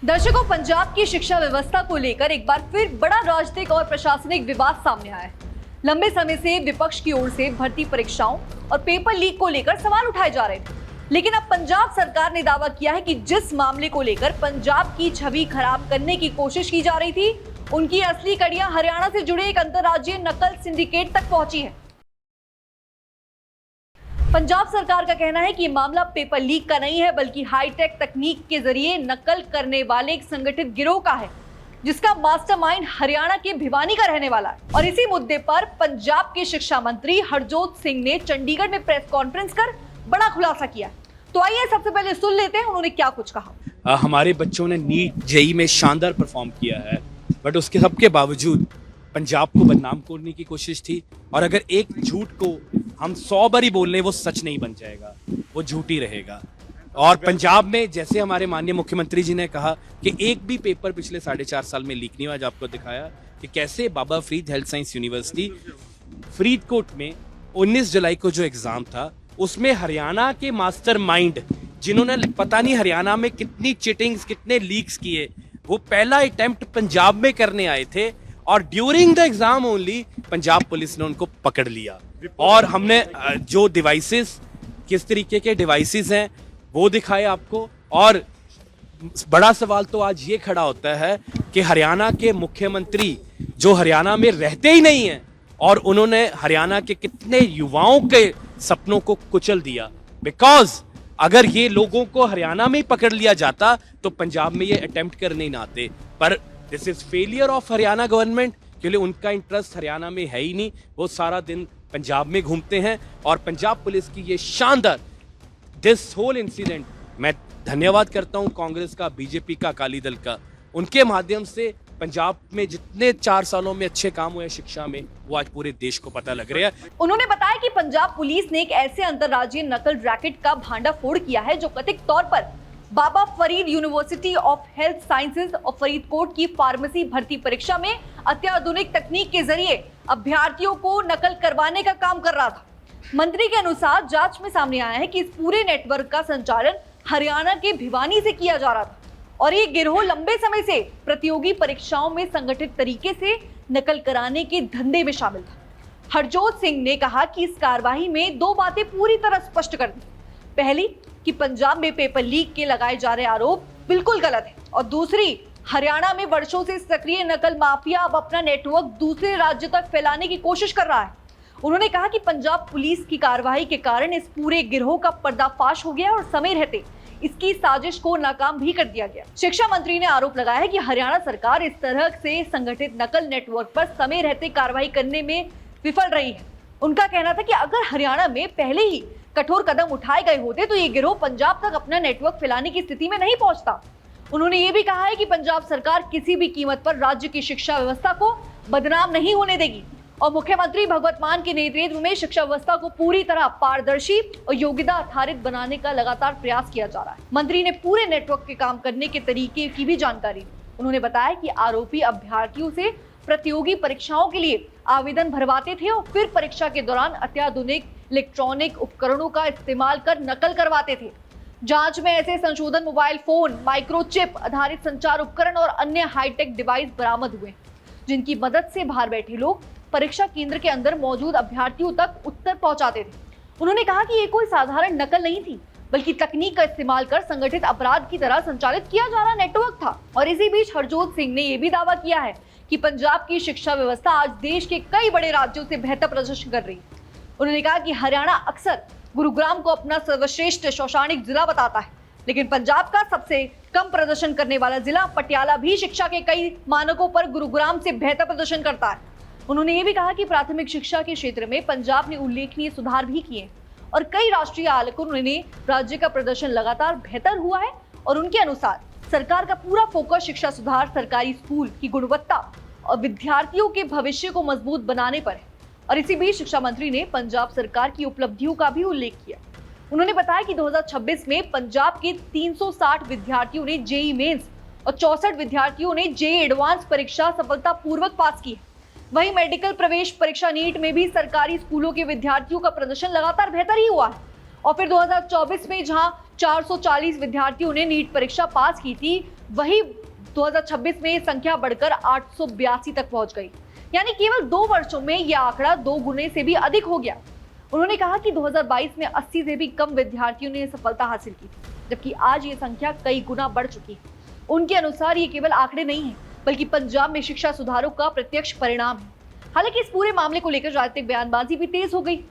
दर्शकों, पंजाब की शिक्षा व्यवस्था को लेकर एक बार फिर बड़ा राजनीतिक और प्रशासनिक विवाद सामने आया है। लंबे समय से विपक्ष की ओर से भर्ती परीक्षाओं और पेपर लीक को लेकर सवाल उठाए जा रहे थे, लेकिन अब पंजाब सरकार ने दावा किया है कि जिस मामले को लेकर पंजाब की छवि खराब करने की कोशिश की जा रही थी, उनकी असली कड़ियां हरियाणा से जुड़े एक अंतर्राज्यीय नकल सिंडिकेट तक पहुंची है। पंजाब सरकार का कहना है कि मामला पेपर लीक का नहीं है, बल्कि हाईटेक तकनीक के जरिए नकल करने वाले एक संगठित गिरोह का है, जिसका मास्टरमाइंड हरियाणा के भिवानी का रहने वाला है। और इसी मुद्दे पर पंजाब के शिक्षा मंत्री हरजोत सिंह ने चंडीगढ़ में प्रेस कॉन्फ्रेंस कर बड़ा खुलासा किया। तो आइए सबसे पहले सुन लेते हैं उन्होंने क्या कुछ कहा। हमारे बच्चों ने नीट जेई में शानदार परफॉर्म किया है, बट उसके सबके बावजूद पंजाब को बदनाम करने की कोशिश थी। और अगर एक झूठ को हम 100 बारी बोल लें, वो सच नहीं बन जाएगा, वो झूठ ही रहेगा। और पंजाब में जैसे हमारे माननीय मुख्यमंत्री जी ने कहा कि एक भी पेपर पिछले 4.5 साल में लीक नहीं हुआ। आज आपको दिखाया कि कैसे Baba Farid health science university Faridkot में 19 जुलाई को जो एग्जाम था, उसमें हरियाणा के मास्टरमाइंड, जिन्होंने पता नहीं हरियाणा में कितनी चिटिंग्स, कितने लीक्स किए, वो पहला अटेम्प्ट पंजाब में करने आए थे और during the exam only Punjab police ने उनको पकड़ लिया। और हमने जो डिवाइसेस, किस तरीके के डिवाइसेस हैं, वो दिखाए आपको। और बड़ा सवाल तो आज ये खड़ा होता है कि हरियाणा के मुख्यमंत्री जो हरियाणा में रहते ही नहीं हैं, और उन्होंने हरियाणा के कितने युवाओं के सपनों को कुचल दिया। बिकॉज अगर ये लोगों को हरियाणा में ही पकड़ लिया जाता तो पंजाब में ये अटेम्प्ट करने ना आते। पर this is failure of Haryana government, क्योंकि उनका इंटरेस्ट हरियाणा में है ही नहीं। वो सारा दिन पंजाब में घूमते हैं। और पंजाब पुलिस की ये शानदार दिस होल इंसिडेंट, मैं धन्यवाद करता हूं कांग्रेस का, बीजेपी का, अकाली दल का। उनके माध्यम से पंजाब में जितने 4 सालों में अच्छे काम हुए शिक्षा में, वो आज पूरे देश को पता लग रहा है। उन्होंने बताया कि पंजाब पुलिस ने एक ऐसे अंतर्राज्यीय नकल रैकेट का भांडाफोड़ किया है जो कथित तौर पर Baba Farid university of health sciences और फरीदकोट की फार्मेसी भर्ती परीक्षा में अत्याधुनिक तकनीक के जरिए अभ्यर्थियों को नकल करवाने का काम कर रहा था। मंत्री के अनुसार जांच में सामने आया है कि इस पूरे नेटवर्क का संचालन हरियाणा के भिवानी से किया जा रहा था और ये गिरोह लंबे समय से प्रतियोगी परीक्षाओं में संगठित तरीके से नकल कराने के धंधे में शामिल था। हरजोत सिंह ने कहा कि इस कार्रवाई में 2 बातें पूरी तरह स्पष्ट कर दी। पहली, कि पंजाब में पेपर लीक के लगाए जा रहे आरोप बिल्कुल गलत है, और दूसरी, हरियाणा में वर्षों से सक्रिय नकल माफिया अब अपना नेटवर्क दूसरे राज्य तक फैलाने की कोशिश कर रहा है। उन्होंने कहा कि पंजाब पुलिस की कार्रवाई के कारण इस पूरे गिरोह का पर्दाफाश हो गया और समय रहते इसकी साजिश को नाकाम भी कर दिया गया। शिक्षा मंत्री ने आरोप लगाया है कि हरियाणा सरकार इस तरह से संगठित नकल नेटवर्क पर समय रहते कार्रवाई करने में विफल रही है। उनका कहना था कि अगर हरियाणा में पहले ही कठोर कदम उठाए गए होते तो ये गिरोह पंजाब तक अपना नेटवर्क फैलाने की स्थिति में नहीं पहुंचता। उन्होंने ये भी कहा है कि पंजाब सरकार किसी भी कीमत पर राज्य की शिक्षा व्यवस्था को बदनाम नहीं होने देगी और मुख्यमंत्री भगवत मान के नेतृत्व में शिक्षा व्यवस्था को पूरी तरह पारदर्शी और योग्यता आधारित बनाने का लगातार प्रयास किया जा रहा है। मंत्री ने पूरे नेटवर्क के काम करने के तरीके की भी जानकारी दी। उन्होंने बताया कि आरोपी अभ्यर्थियों से प्रतियोगी परीक्षाओं के लिए आवेदन भरवाते थे और फिर परीक्षा के दौरान अत्याधुनिक इलेक्ट्रॉनिक उपकरणों का इस्तेमाल कर नकल करवाते थे। जांच में ऐसे संशोधन मोबाइल फोन, माइक्रोचिप आधारित संचार उपकरण और अन्य हाईटेक डिवाइस बरामद हुए, जिनकी मदद से बाहर बैठे लोग परीक्षा केंद्र के अंदर मौजूद अभ्यर्थियों तक उत्तर पहुंचाते थे। उन्होंने कहा कि ये कोई साधारण नकल नहीं थी, बल्कि तकनीक का इस्तेमाल कर संगठित अपराध की तरह संचालित किया जा रहा नेटवर्क था। और इसी बीच हरजोत सिंह ने यह भी दावा किया है कि पंजाब की शिक्षा व्यवस्था आज देश के कई बड़े राज्यों से बेहतर प्रदर्शन कर रही है। उन्होंने कहा कि हरियाणा अक्सर गुरुग्राम को अपना सर्वश्रेष्ठ शैक्षणिक जिला बताता है, लेकिन पंजाब का सबसे कम प्रदर्शन करने वाला जिला पटियाला भी शिक्षा के कई मानकों पर गुरुग्राम से बेहतर प्रदर्शन करता है। उन्होंने ये भी कहा कि प्राथमिक शिक्षा के क्षेत्र में पंजाब ने उल्लेखनीय सुधार भी किए और कई राष्ट्रीय आलोकन ने राज्य का प्रदर्शन लगातार बेहतर हुआ है। और उनके अनुसार सरकार का पूरा फोकस शिक्षा सुधार, सरकारी स्कूल की गुणवत्ता और विद्यार्थियों के भविष्य को मजबूत बनाने पर है। और इसी बीच शिक्षा मंत्री ने पंजाब सरकार की उपलब्धियों का भी उल्लेख किया। उन्होंने बताया कि 2026 में पंजाब के 360 विद्यार्थियों ने जेईई मेंस और 64 विद्यार्थियों ने जेईई एडवांस परीक्षा सफलतापूर्वक पास की है। वहीं मेडिकल प्रवेश परीक्षा नीट में भी सरकारी स्कूलों के विद्यार्थियों का प्रदर्शन लगातार बेहतर ही हुआ है। और फिर 2024 में जहां 440 विद्यार्थियों ने नीट परीक्षा पास की थी, वही 2026 में ये संख्या बढ़कर 882 तक पहुंच गई। यानी केवल 2 वर्षों में यह आंकड़ा 2 गुने से भी अधिक हो गया। उन्होंने कहा कि 2022 में 80 से भी कम विद्यार्थियों ने सफलता हासिल की, जबकि आज ये संख्या कई गुना बढ़ चुकी है। उनके अनुसार ये केवल आंकड़े नहीं हैं, बल्कि पंजाब में शिक्षा सुधारों का प्रत्यक्ष परिणाम है। हालांकि इस पूरे मामले को लेकर राजनीतिक बयानबाजी भी तेज हो गई।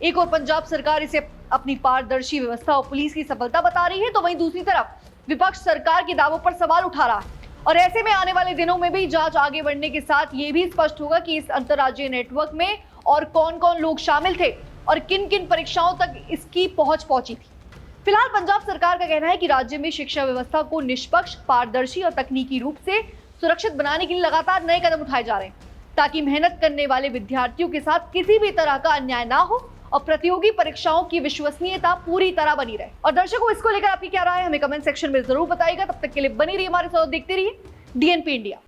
एक और पंजाब सरकार इसे अपनी पारदर्शी व्यवस्था और पुलिस की सफलता बता रही है, तो वहीं दूसरी तरफ विपक्ष सरकार के दावों पर सवाल उठा रहा है। और ऐसे में आने वाले दिनों में भी जांच आगे बढ़ने के साथ ये भी स्पष्ट होगा कि इस अंतर्राज्यीय नेटवर्क में और कौन-कौन लोग शामिल थे और किन-किन परीक्षाओं तक इसकी पहुंची थी। फिलहाल पंजाब सरकार का कहना है कि राज्य में शिक्षा व्यवस्था को निष्पक्ष, पारदर्शी और तकनीकी रूप से सुरक्षित बनाने के लिए लगातार नए कदम उठाए जा रहे हैं, ताकि मेहनत करने वाले विद्यार्थियों के साथ किसी भी तरह का अन्याय ना हो और प्रतियोगी परीक्षाओं की विश्वसनीयता पूरी तरह बनी रहे। और दर्शकों, इसको लेकर आपकी क्या राय है, हमें कमेंट सेक्शन में जरूर बताइएगा। तब तक के लिए बनी रहिए हमारे साथ, देखते रहिए DNP इंडिया।